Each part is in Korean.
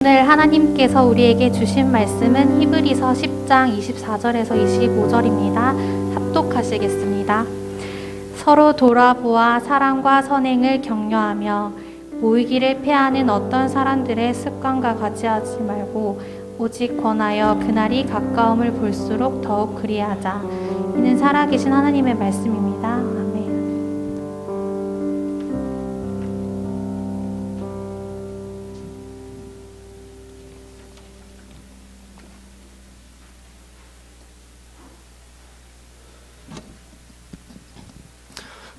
오늘 하나님께서 우리에게 주신 말씀은 히브리서 10장 24절에서 25절입니다. 합독하시겠습니다. 서로 돌아보아 사랑과 선행을 격려하며 모이기를 패하는 어떤 사람들의 습관과 같이 하지 말고 오직 권하여 그날이 가까움을 볼수록 더욱 그리하자. 이는 살아계신 하나님의 말씀입니다. 아멘.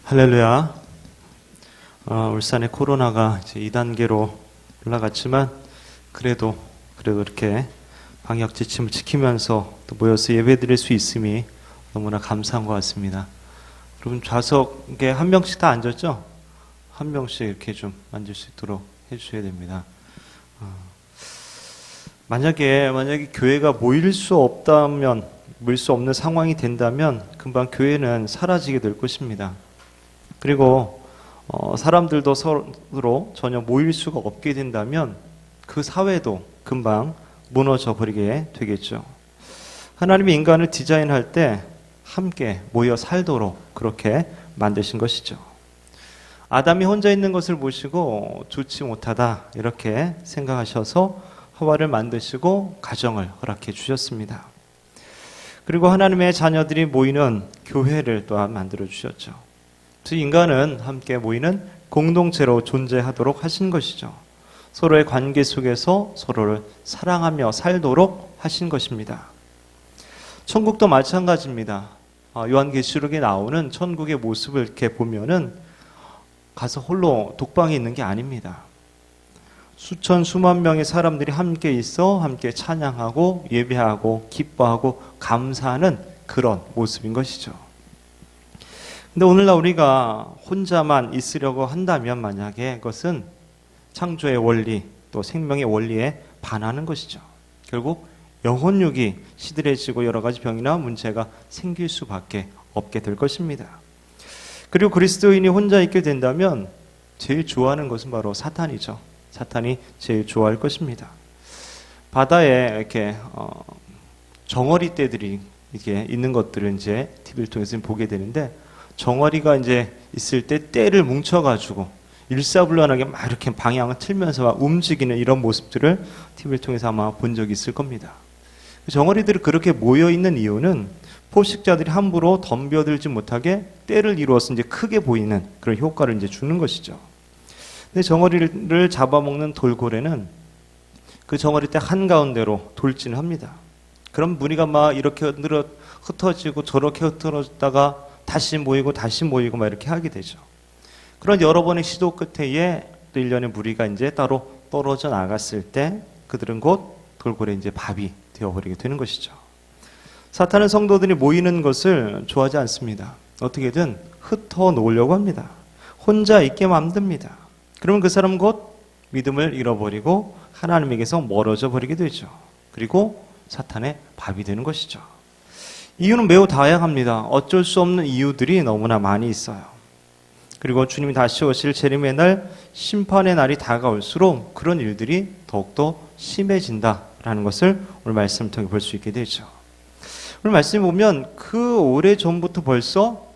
할렐루야. 울산의 코로나가 이제 2단계로 올라갔지만 그래도 이렇게 방역 지침을 지키면서 또 모여서 예배드릴 수 있음이 너무나 감사한 것 같습니다. 여러분 좌석에 한 명씩 다 앉았죠? 한 명씩 이렇게 좀 앉을 수 있도록 해주셔야 됩니다. 만약에 교회가 모일 수 없는 상황이 된다면 금방 교회는 사라지게 될 것입니다. 그리고 사람들도 서로 전혀 모일 수가 없게 된다면 그 사회도 금방 무너져 버리게 되겠죠. 하나님이 인간을 디자인할 때 함께 모여 살도록 그렇게 만드신 것이죠. 아담이 혼자 있는 것을 보시고 좋지 못하다 이렇게 생각하셔서 하와를 만드시고 가정을 허락해 주셨습니다. 그리고 하나님의 자녀들이 모이는 교회를 또한 만들어 주셨죠. 즉 인간은 함께 모이는 공동체로 존재하도록 하신 것이죠. 서로의 관계 속에서 서로를 사랑하며 살도록 하신 것입니다. 천국도 마찬가지입니다. 요한계시록에 나오는 천국의 모습을 이렇게 보면은 가서 홀로 독방에 있는 게 아닙니다. 수천 수만 명의 사람들이 함께 있어 함께 찬양하고 예배하고 기뻐하고 감사하는 그런 모습인 것이죠. 근데 오늘날 우리가 혼자만 있으려고 한다면 만약에 그것은 창조의 원리 또 생명의 원리에 반하는 것이죠. 결국 영혼육이 시들해지고 여러 가지 병이나 문제가 생길 수밖에 없게 될 것입니다. 그리고 그리스도인이 혼자 있게 된다면 제일 좋아하는 것은 바로 사탄이죠. 사탄이 제일 좋아할 것입니다. 바다에 이렇게 정어리 떼들이 이게 있는 것들을 이제 TV를 통해서 보게 되는데 정어리가 이제 있을 때 떼를 뭉쳐가지고 일사불란하게 막 이렇게 방향을 틀면서 막 움직이는 이런 모습들을 TV를 통해서 아마 본 적이 있을 겁니다. 정어리들이 그렇게 모여있는 이유는 포식자들이 함부로 덤벼들지 못하게 떼를 이루어서 이제 크게 보이는 그런 효과를 이제 주는 것이죠. 근데 정어리를 잡아먹는 돌고래는 그 정어리 떼 한가운데로 돌진을 합니다. 그럼 무늬가 막 이렇게 흩어지고 저렇게 흩어졌다가 다시 모이고 막 이렇게 하게 되죠. 그런 여러 번의 시도 끝에 또 일련의 무리가 이제 따로 떨어져 나갔을 때 그들은 곧 돌고래 이제 밥이 되어버리게 되는 것이죠. 사탄은 성도들이 모이는 것을 좋아하지 않습니다. 어떻게든 흩어 놓으려고 합니다. 혼자 있게 만듭니다. 그러면 그 사람은 곧 믿음을 잃어버리고 하나님에게서 멀어져 버리게 되죠. 그리고 사탄의 밥이 되는 것이죠. 이유는 매우 다양합니다. 어쩔 수 없는 이유들이 너무나 많이 있어요. 그리고 주님이 다시 오실 재림의 날, 심판의 날이 다가올수록 그런 일들이 더욱더 심해진다라는 것을 오늘 말씀을 통해 볼 수 있게 되죠. 오늘 말씀을 보면 그 오래전부터 벌써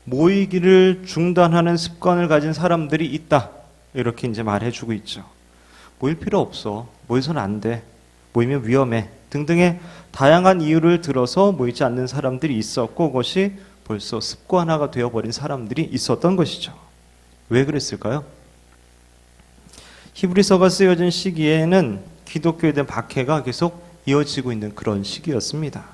모이기를 중단하는 습관을 가진 사람들이 있다. 이렇게 이제 말해주고 있죠. 모일 필요 없어. 모여서는 안 돼. 모이면 위험해. 등등의 다양한 이유를 들어서 모이지 않는 사람들이 있었고 그것이 벌써 습관화가 되어버린 사람들이 있었던 것이죠. 왜 그랬을까요? 히브리서가 쓰여진 시기에는 기독교에 대한 박해가 계속 이어지고 있는 그런 시기였습니다.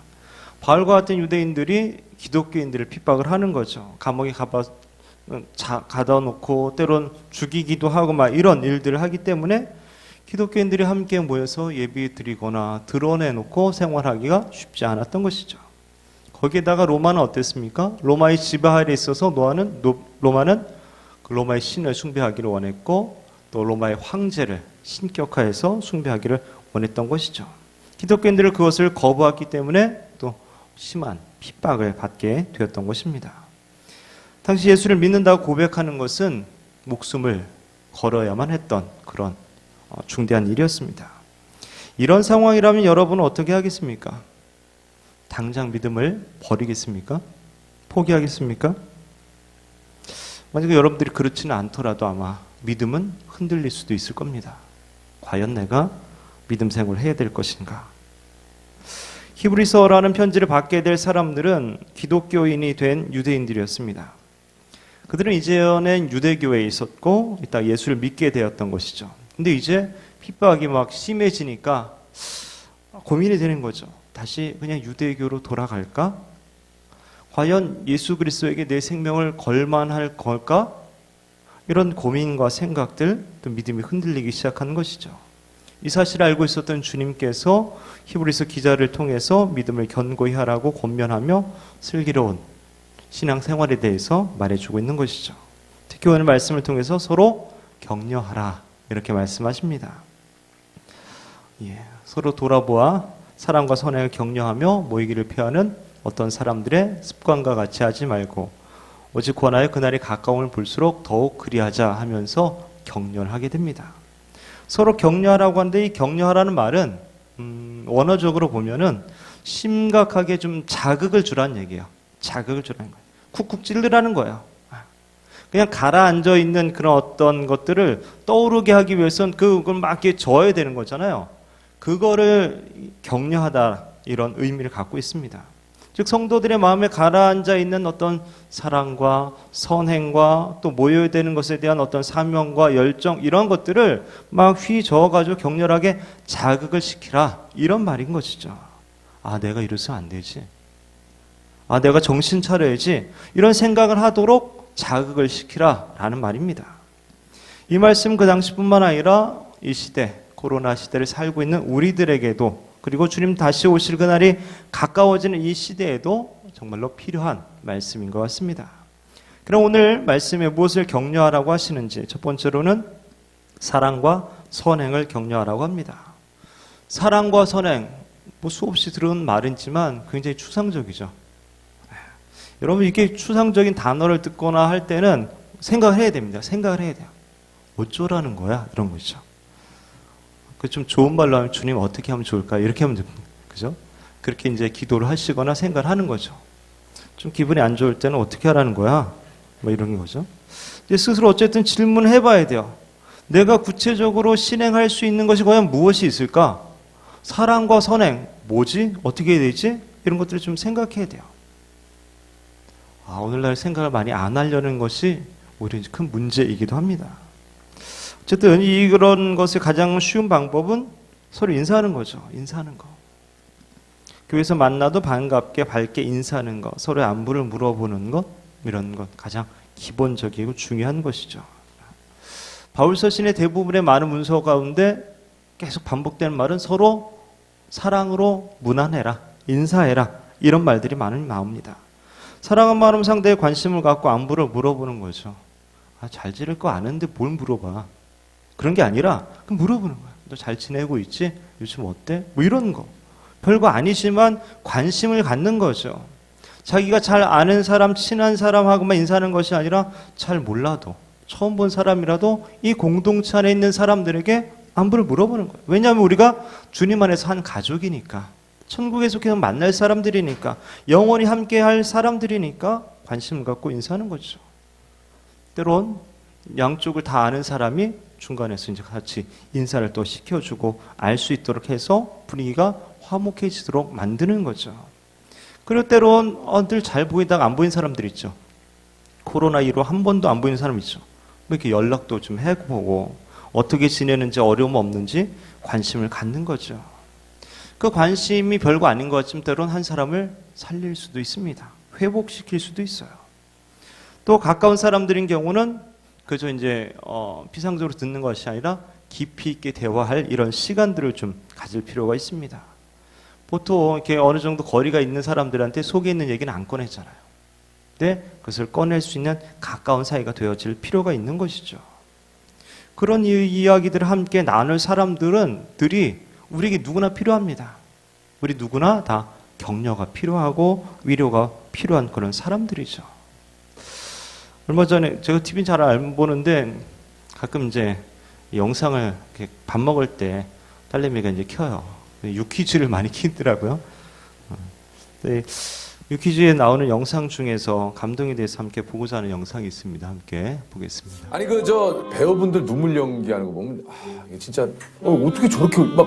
바울과 같은 유대인들이 기독교인들을 핍박을 하는 거죠. 감옥에 가다 놓고 때론 죽이기도 하고 막 이런 일들을 하기 때문에 기독교인들이 함께 모여서 예배드리거나 드러내놓고 생활하기가 쉽지 않았던 것이죠. 거기에다가 로마는 어땠습니까? 로마의 지배 아래에 있어서 로마는 그 로마의 신을 숭배하기를 원했고 또 로마의 황제를 신격화해서 숭배하기를 원했던 것이죠. 기독교인들은 그것을 거부했기 때문에 또 심한 핍박을 받게 되었던 것입니다. 당시 예수를 믿는다고 고백하는 것은 목숨을 걸어야만 했던 그런 중대한 일이었습니다. 이런 상황이라면 여러분은 어떻게 하겠습니까? 당장 믿음을 버리겠습니까? 포기하겠습니까? 만약에 여러분들이 그렇지는 않더라도 아마 믿음은 흔들릴 수도 있을 겁니다. 과연 내가 믿음 생활을 해야 될 것인가? 히브리서라는 편지를 받게 될 사람들은 기독교인이 된 유대인들이었습니다. 그들은 이전엔 유대교회에 있었고 이따 예수를 믿게 되었던 것이죠. 근데 이제 핍박이 막 심해지니까 고민이 되는 거죠. 다시 그냥 유대교로 돌아갈까? 과연 예수 그리스도에게 내 생명을 걸만할 걸까? 이런 고민과 생각들, 또 믿음이 흔들리기 시작하는 것이죠. 이 사실을 알고 있었던 주님께서 히브리서 기자를 통해서 믿음을 견고히 하라고 권면하며 슬기로운 신앙생활에 대해서 말해주고 있는 것이죠. 특히 오늘 말씀을 통해서 서로 격려하라 이렇게 말씀하십니다. 서로 돌아보아 사랑과 선행을 격려하며 모이기를 피하는 어떤 사람들의 습관과 같이 하지 말고 오직 권하여 그날이 가까움을 볼수록 더욱 그리하자 하면서 격려를 하게 됩니다. 서로 격려하라고 하는데 이 격려하라는 말은 원어적으로 보면은 심각하게 좀 자극을 주라는 얘기예요. 자극을 주라는 거예요. 쿡쿡 찔르라는 거예요. 그냥 가라앉아 있는 그런 어떤 것들을 떠오르게 하기 위해서는 그걸 막 이렇게 저어야 되는 거잖아요. 그거를 격려하다 이런 의미를 갖고 있습니다. 즉 성도들의 마음에 가라앉아 있는 어떤 사랑과 선행과 또 모여야 되는 것에 대한 어떤 사명과 열정 이런 것들을 막 휘저어가지고 격렬하게 자극을 시키라 이런 말인 것이죠. 아 내가 이래서 안 되지. 아 내가 정신 차려야지. 이런 생각을 하도록 자극을 시키라 라는 말입니다. 이 말씀 그 당시뿐만 아니라 이 시대 코로나 시대를 살고 있는 우리들에게도 그리고 주님 다시 오실 그날이 가까워지는 이 시대에도 정말로 필요한 말씀인 것 같습니다. 그럼 오늘 말씀에 무엇을 격려하라고 하시는지 첫 번째로는 사랑과 선행을 격려하라고 합니다. 사랑과 선행 뭐 수없이 들은 말이지만 굉장히 추상적이죠. 여러분 이렇게 추상적인 단어를 듣거나 할 때는 생각을 해야 됩니다. 생각을 해야 돼요. 어쩌라는 거야? 이런 거죠. 좀 좋은 말로 하면 주님 어떻게 하면 좋을까? 이렇게 하면 됩니다. 그죠? 그렇게 이제 기도를 하시거나 생각을 하는 거죠. 좀 기분이 안 좋을 때는 어떻게 하라는 거야? 뭐 이런 거죠. 이제 스스로 어쨌든 질문을 해봐야 돼요. 내가 구체적으로 실행할 수 있는 것이 과연 무엇이 있을까? 사랑과 선행, 뭐지? 어떻게 해야 되지? 이런 것들을 좀 생각해야 돼요. 오늘날 생각을 많이 안 하려는 것이 오히려 큰 문제이기도 합니다. 어쨌든 이런 것의 가장 쉬운 방법은 서로 인사하는 거죠. 인사하는 거. 교회에서 만나도 반갑게 밝게 인사하는 것, 서로의 안부를 물어보는 것, 이런 것 가장 기본적이고 중요한 것이죠. 바울 서신의 대부분의 많은 문서 가운데 계속 반복되는 말은 서로 사랑으로 문안해라, 인사해라 이런 말들이 많이 나옵니다. 사랑한 마음 상대에 관심을 갖고 안부를 물어보는 거죠. 잘 지낼 거 아는데 뭘 물어봐. 그런 게 아니라 그럼 물어보는 거야. 너 잘 지내고 있지? 요즘 어때? 뭐 이런 거. 별거 아니지만 관심을 갖는 거죠. 자기가 잘 아는 사람, 친한 사람하고만 인사하는 것이 아니라 잘 몰라도 처음 본 사람이라도 이 공동체 안에 있는 사람들에게 안부를 물어보는 거예요. 왜냐하면 우리가 주님 안에서 한 가족이니까 천국에서 계속 만날 사람들이니까 영원히 함께할 사람들이니까 관심을 갖고 인사하는 거죠. 때론 양쪽을 다 아는 사람이 중간에서 이제 같이 인사를 또 시켜주고 알 수 있도록 해서 분위기가 화목해지도록 만드는 거죠. 그리고 때론 늘 잘 보이다가 안 보인 사람들 있죠. 코로나19로 한 번도 안 보이는 사람 있죠. 이렇게 연락도 좀 해보고 어떻게 지내는지 어려움 없는지 관심을 갖는 거죠. 그 관심이 별거 아닌 것 같지만 때론 한 사람을 살릴 수도 있습니다. 회복시킬 수도 있어요. 또 가까운 사람들인 경우는 그저 이제 피상적으로 듣는 것이 아니라 깊이 있게 대화할 이런 시간들을 좀 가질 필요가 있습니다. 보통 이렇게 어느 정도 거리가 있는 사람들한테 속에 있는 얘기는 안 꺼내잖아요. 근데 그것을 꺼낼 수 있는 가까운 사이가 되어질 필요가 있는 것이죠. 그런 이야기들을 함께 나눌 사람들이 우리에게 누구나 필요합니다. 우리 누구나 다 격려가 필요하고 위로가 필요한 그런 사람들이죠. 얼마 전에 제가 TV는 잘 안 보는데 가끔 이제 영상을 이렇게 밥 먹을 때 딸내미가 이제 켜요. 유퀴즈를 많이 키더라고요. 네, 유퀴즈에 나오는 영상 중에서 감동에 대해서 함께 보고자 하는 영상이 있습니다. 함께 보겠습니다. 아니 그 저 배우분들 눈물 연기하는 거 보면 이게 진짜 어떻게 저렇게 막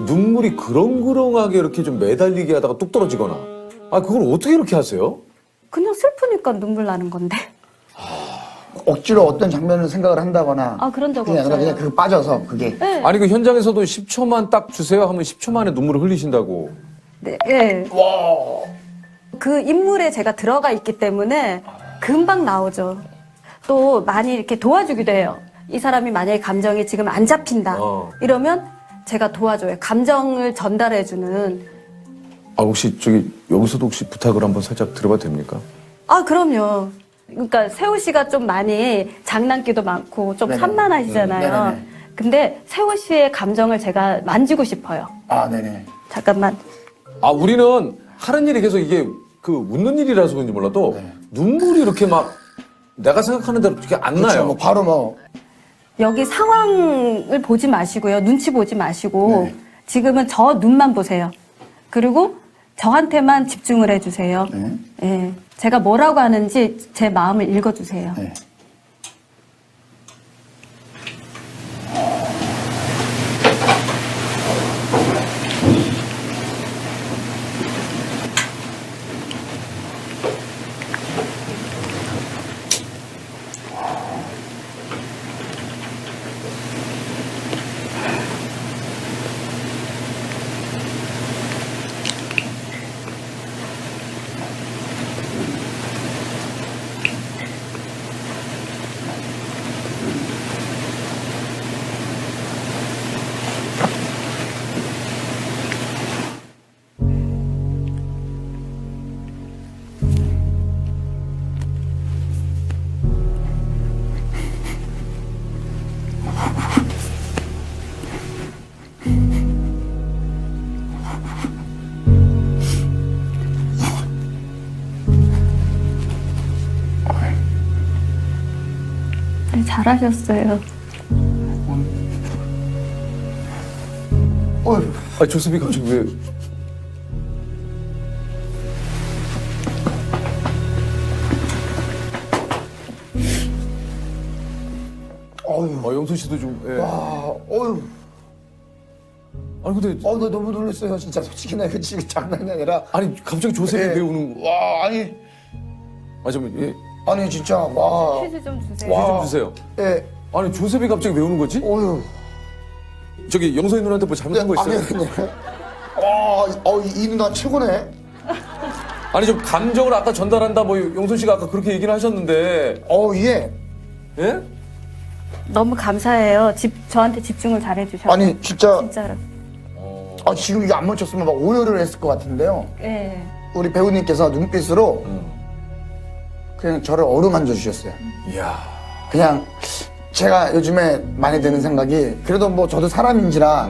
눈물이 그렁그렁하게 이렇게 좀 매달리게 하다가 뚝 떨어지거나 그걸 어떻게 이렇게 하세요? 그냥 슬프니까 눈물 나는 건데. 억지로 어떤 장면을 생각을 한다거나 그런 적 그게 아니라 없어요. 그냥 그 빠져서 그게 네. 아니 그 현장에서도 10초만 딱 주세요 하면 10초 만에 눈물을 흘리신다고. 네. 네. 그 인물에 제가 들어가 있기 때문에 금방 나오죠. 또 많이 이렇게 도와주기도 해요. 이 사람이 만약에 감정이 지금 안 잡힌다. 이러면 제가 도와줘요. 감정을 전달해주는. 혹시 저기 여기서도 혹시 부탁을 한번 살짝 드려봐도 됩니까? 그럼요. 그러니까 세호 씨가 좀 많이 장난기도 많고 좀 네네. 산만하시잖아요. 네네네. 근데 세호 씨의 감정을 제가 만지고 싶어요. 네네. 잠깐만. 우리는 하는 일이 계속 이게 그 웃는 일이라서 그런지 몰라도 눈물이 이렇게 막 내가 생각하는 대로 이렇게 안 그렇죠. 나요. 뭐 바로 뭐 여기 상황을 보지 마시고요. 눈치 보지 마시고 네. 지금은 저 눈만 보세요. 그리고 저한테만 집중을 해주세요. 네. 예, 제가 뭐라고 하는지 제 마음을 읽어주세요. 네. 네, 잘하셨어요. 조셉이 갑자기 왜? 영선 씨도 좀. 예. 어휴. 아니 근데 나 너무 놀랐어요. 진짜 솔직히 나 이거 지금 장난이 아니라. 갑자기 조셉이 예. 왜 우는 거? 와, 아니 잠깐만. 아니 진짜 와. 퀴즈 좀 주세요. 퀴즈 좀 주세요. 예. 아니 조셉이 갑자기 왜 우는 거지? 어휴. 저기 영선이 누나한테 뭐 잘못한 거 있어요? 이 누나 최고네. 아니 좀 감정을 아까 전달한다 뭐 영선 씨가 아까 그렇게 얘기를 하셨는데. 예. 예? 너무 감사해요. 저한테 집중을 잘해주셔서. 아니 진짜 진짜로. 지금 이게 안 멈췄으면 막 오열을 했을 것 같은데요. 예. 우리 배우님께서 눈빛으로 그냥 저를 어루만져 주셨어요. 이야. 그냥 제가 요즘에 많이 드는 생각이 그래도 뭐 저도 사람인지라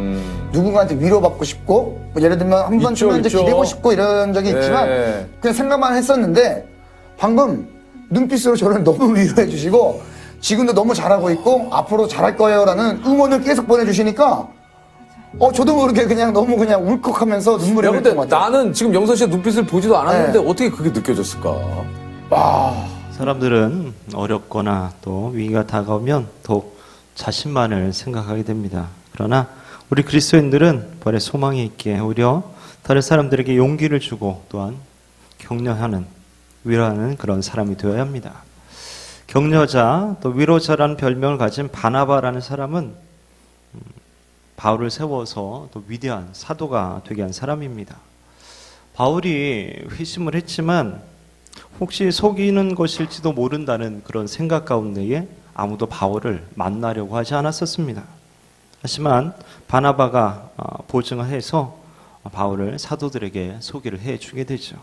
누군가한테 위로받고 싶고 뭐 예를 들면 한 번쯤은 이제 있죠. 기대고 싶고 이런 적이 있지만 네. 그냥 생각만 했었는데 방금 눈빛으로 저를 너무 위로해 주시고 지금도 너무 잘하고 있고 앞으로 잘할 거예요라는 응원을 계속 보내주시니까 저도 모르게 그냥 너무 그냥 울컥하면서 눈물이 야 근데 흘렸던 것 같아요. 나는 지금 영선 씨의 눈빛을 보지도 않았는데 네. 어떻게 그게 느껴졌을까? 와. 사람들은 어렵거나 또 위기가 다가오면 더욱 자신만을 생각하게 됩니다. 그러나 우리 그리스도인들은 벌에 소망이 있기에 오히려 다른 사람들에게 용기를 주고 또한 격려하는, 위로하는 그런 사람이 되어야 합니다. 격려자 또 위로자라는 별명을 가진 바나바라는 사람은 바울을 세워서 또 위대한 사도가 되게 한 사람입니다. 바울이 회심을 했지만 혹시 속이는 것일지도 모른다는 그런 생각 가운데에 아무도 바울을 만나려고 하지 않았었습니다. 하지만 바나바가 보증을 해서 바울을 사도들에게 소개를 해주게 되죠.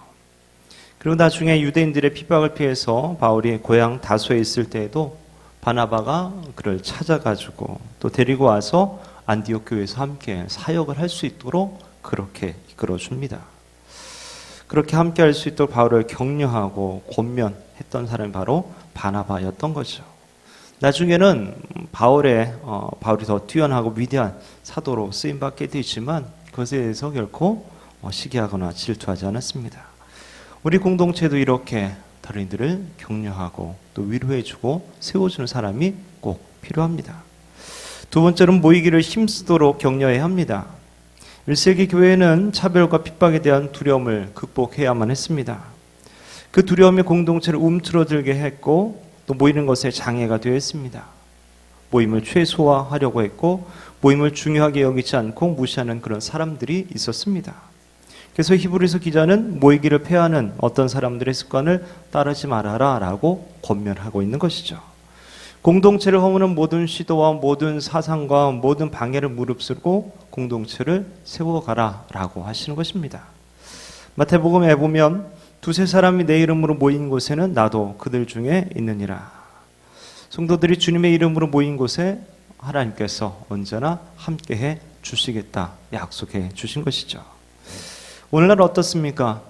그리고 나중에 유대인들의 핍박을 피해서 바울이 고향 다소에 있을 때에도 바나바가 그를 찾아가지고 또 데리고 와서 안디옥 교회에서 함께 사역을 할 수 있도록 그렇게 이끌어줍니다. 그렇게 함께 할 수 있도록 바울을 격려하고 권면했던 사람이 바로 바나바였던 거죠. 나중에는 바울이 더 뛰어나고 위대한 사도로 쓰임받게 되지만 그것에 대해서 결코 시기하거나 질투하지 않았습니다. 우리 공동체도 이렇게 다른 이들을 격려하고 또 위로해주고 세워주는 사람이 꼭 필요합니다. 두 번째로는 모이기를 힘쓰도록 격려해야 합니다. 1세기 교회는 차별과 핍박에 대한 두려움을 극복해야만 했습니다. 그 두려움이 공동체를 움츠러들게 했고 또 모이는 것에 장애가 되었습니다. 모임을 최소화하려고 했고 모임을 중요하게 여기지 않고 무시하는 그런 사람들이 있었습니다. 그래서 히브리서 기자는 모이기를 폐하는 어떤 사람들의 습관을 따르지 말아라 라고 권면하고 있는 것이죠. 공동체를 허무는 모든 시도와 모든 사상과 모든 방해를 무릅쓰고 공동체를 세워가라 라고 하시는 것입니다. 마태복음에 보면 두세 사람이 내 이름으로 모인 곳에는 나도 그들 중에 있느니라. 성도들이 주님의 이름으로 모인 곳에 하나님께서 언제나 함께해 주시겠다 약속해 주신 것이죠. 오늘날 어떻습니까?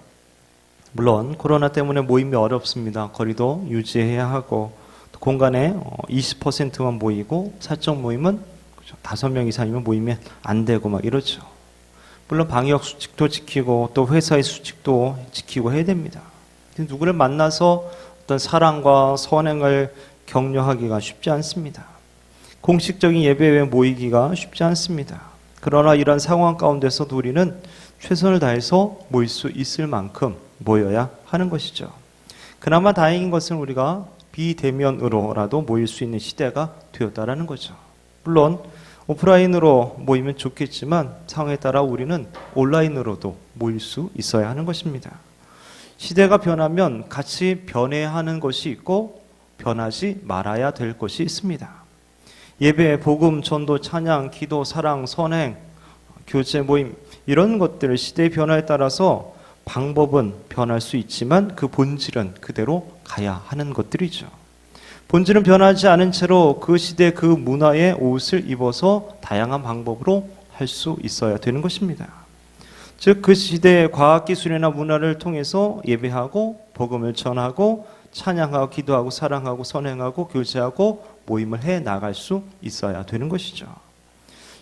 물론 코로나 때문에 모임이 어렵습니다. 거리도 유지해야 하고 공간에 20%만 모이고 사적 모임은 5명 이상이면 모이면 안 되고 막 이러죠. 물론 방역 수칙도 지키고 또 회사의 수칙도 지키고 해야 됩니다. 누구를 만나서 어떤 사랑과 선행을 격려하기가 쉽지 않습니다. 공식적인 예배 외에 모이기가 쉽지 않습니다. 그러나 이런 상황 가운데서도 우리는 최선을 다해서 모일 수 있을 만큼 모여야 하는 것이죠. 그나마 다행인 것은 우리가 비대면으로라도 모일 수 있는 시대가 되었다라는 거죠. 물론 오프라인으로 모이면 좋겠지만 상황에 따라 우리는 온라인으로도 모일 수 있어야 하는 것입니다. 시대가 변하면 같이 변해야 하는 것이 있고 변하지 말아야 될 것이 있습니다. 예배, 복음, 전도, 찬양, 기도, 사랑, 선행, 교제, 모임 이런 것들 시대의 변화에 따라서 방법은 변할 수 있지만 그 본질은 그대로 가야 하는 것들이죠. 본질은 변하지 않은 채로 그 시대 그 문화의 옷을 입어서 다양한 방법으로 할 수 있어야 되는 것입니다. 즉 그 시대의 과학기술이나 문화를 통해서 예배하고 복음을 전하고 찬양하고 기도하고 사랑하고 선행하고 교제하고 모임을 해 나갈 수 있어야 되는 것이죠.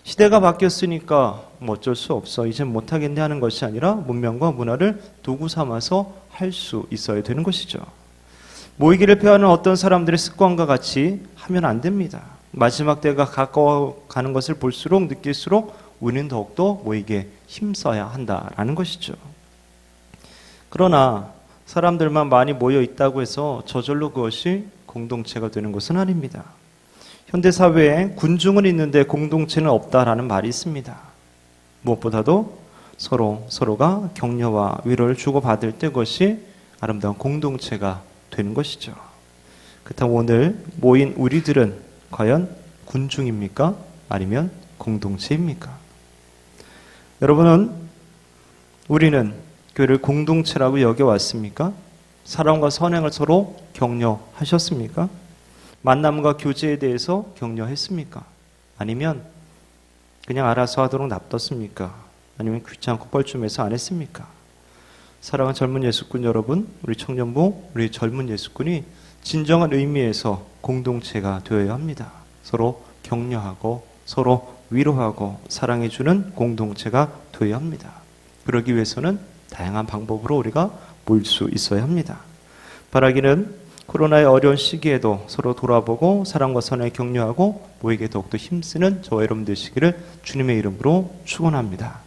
시대가 바뀌었으니까 뭐 어쩔 수 없어 이제 못하겠네 하는 것이 아니라 문명과 문화를 도구 삼아서 할 수 있어야 되는 것이죠. 모이기를 폐하는 어떤 사람들의 습관과 같이 하면 안 됩니다. 마지막 때가 가까워가는 것을 볼수록 느낄수록 우리는 더욱더 모이게 힘써야 한다라는 것이죠. 그러나 사람들만 많이 모여 있다고 해서 저절로 그것이 공동체가 되는 것은 아닙니다. 현대사회에 군중은 있는데 공동체는 없다라는 말이 있습니다. 무엇보다도 서로가 격려와 위로를 주고받을 때 그것이 아름다운 공동체가 되는 것이죠. 그렇다면 오늘 모인 우리들은 과연 군중입니까? 아니면 공동체입니까? 여러분은 우리는 교회를 공동체라고 여겨왔습니까? 사랑과 선행을 서로 격려하셨습니까? 만남과 교제에 대해서 격려했습니까? 아니면 그냥 알아서 하도록 놔뒀습니까? 아니면 귀찮고 뻘쭘해서 안 했습니까? 사랑하는 젊은 예수꾼 여러분, 우리 청년부, 우리 젊은 예수꾼이 진정한 의미에서 공동체가 되어야 합니다. 서로 격려하고 서로 위로하고 사랑해주는 공동체가 되어야 합니다. 그러기 위해서는 다양한 방법으로 우리가 모일 수 있어야 합니다. 바라기는 코로나의 어려운 시기에도 서로 돌아보고 사랑과 선을 격려하고 모이게 더욱더 힘쓰는 저와 여러분 되시기를 주님의 이름으로 축원합니다.